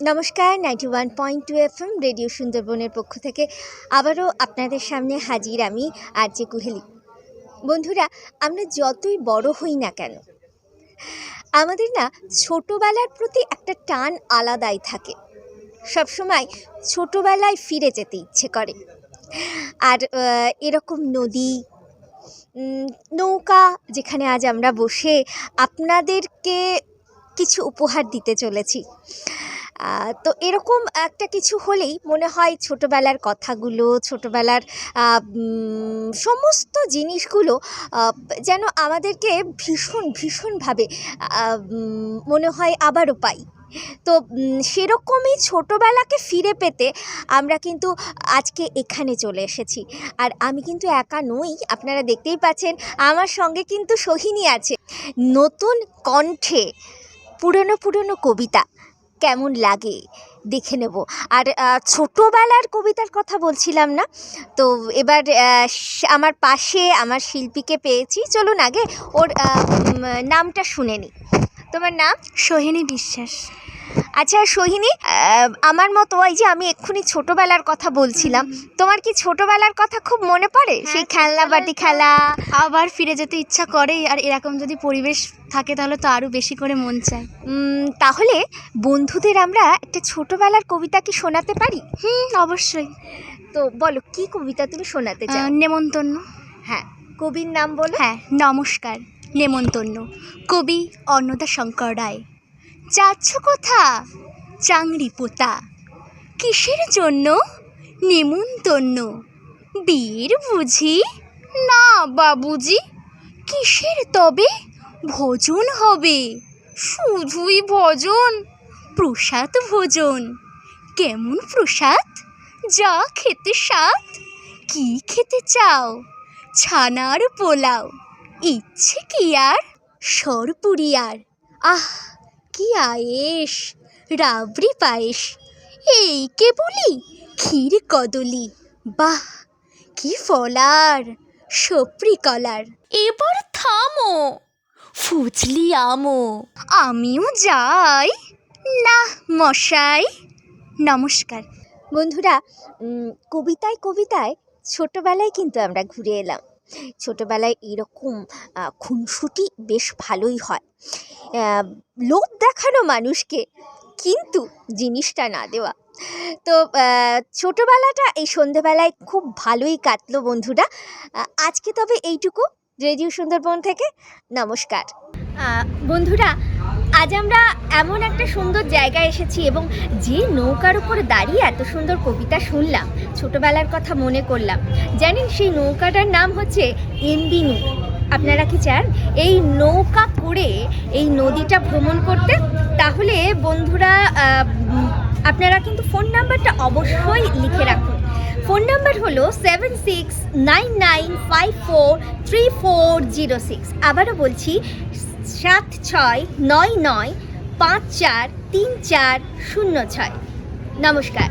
নমস্কার 91.2 FM radio সুন্দরবনের পক্ষ থেকে আবারও আপনাদের সামনে হাজির আমি আরজে কুহেলি। বন্ধুরা, আমরা যতই বড় হই না কেন, আমাদের না ছোটোবেলার প্রতি একটা টান আলাদাই থাকে। সবসময় ছোটোবেলায় ফিরে যেতে ইচ্ছে করে। আর এরকম নদী, নৌকা, যেখানে আজ আমরা বসে আপনাদেরকে কিছু উপহার দিতে চলেছি, তো এরকম একটা কিছু হলেই মনে হয় ছোটোবেলার কথাগুলো, ছোটোবেলার সমস্ত জিনিসগুলো যেন আমাদেরকে ভীষণভাবে মনে হয় আবারও পাই। তো সেরকমই ছোটোবেলাকে ফিরে পেতে আমরা কিন্তু আজকে এখানে চলে এসেছি। আর আমি কিন্তু একা নই, আপনারা দেখতেই পাচ্ছেন আমার সঙ্গে কিন্তু সোহিনী আছে। নতুন কণ্ঠে পুরনো কবিতা কেমন লাগে দেখে নেব। আর ছোটোবেলার কবিতার কথা বলছিলাম না, তো এবার আমার পাশে আমার শিল্পীকে পেয়েছি। চলুন আগে ওর নামটা শুনে নিই। তোমার নাম? সোহিনী বিশ্বাস। আচ্ছা সোহিনী, আমার মতো এই যে আমি এক্ষুনি ছোটোবেলার কথা বলছিলাম, তোমার কি ছোটোবেলার কথা খুব মনে পড়ে? সেই খেলনা বাটি খেলা আবার ফিরে যেতে ইচ্ছা করে, আর এরকম যদি পরিবেশ থাকে তাহলে তো আরও বেশি করে মন চায়। তাহলে বন্ধুদের আমরা একটা ছোটোবেলার কবিতা কি শোনাতে পারি? অবশ্যই। তো বলো, কি কবিতা তুমি শোনাতে চাও? নেমন্তন্ন। হ্যাঁ, কবির নাম বলো। হ্যাঁ, নমস্কার। নেমন্তন্ন, কবি অন্নদা শঙ্কর রায়। যাচ্ছ কোথা চাংড়ি পোতা, কিসের জন্য নেমন্তন্ন? বীর বুঝি? না বাবুজি। কিসের তবে ভোজন হবে? শুধুই ভোজন, প্রসাদ ভোজন। কেমন প্রসাদ? যা খেতে স্বাদ। কি খেতে চাও? ছানার পোলাও, ইচ্ছে কি আর সরপুরি আর। আহ কি আয়েস, রাবড়ি পায়েস, এই কে বলি ক্ষীর কদলি। বাহ কি ফলার, সপরি কলার। এবার থামো, ফুচলি আমো, আমিও যাই না মশাই। নমস্কার। বন্ধুরা, কবিতায় ছোটোবেলায় কিন্তু আমরা ঘুরে এলাম। ছোটোবেলায় এরকম খুনসুটি বেশ ভালোই হয়, লোভ দেখানো মানুষকে কিন্তু জিনিসটা না দেওয়া। তো ছোটোবেলাটা এই সন্ধেবেলায় খুব ভালোই কাটলো বন্ধুরা। আজকে তবে এইটুকু রেডিও সুন্দরবন থেকে। নমস্কার। বন্ধুরা, আজ আমরা এমন একটা সুন্দর জায়গায় এসেছি এবং যে নৌকার উপরে দাঁড়িয়ে এত সুন্দর কবিতা শুনলাম, ছোটোবেলার কথা মনে করলাম। জানেন, সেই নৌকাটার নাম হচ্ছে এমবি নৌ। আপনারা কি চান এই নৌকা করে এই নদীটা ভ্রমণ করতে? তাহলে বন্ধুরা, আপনারা কিন্তু ফোন নাম্বারটা অবশ্যই লিখে রাখুন। ফোন নাম্বার হলো 7699543406। আবারও বলছি 7699543406। নমস্কার।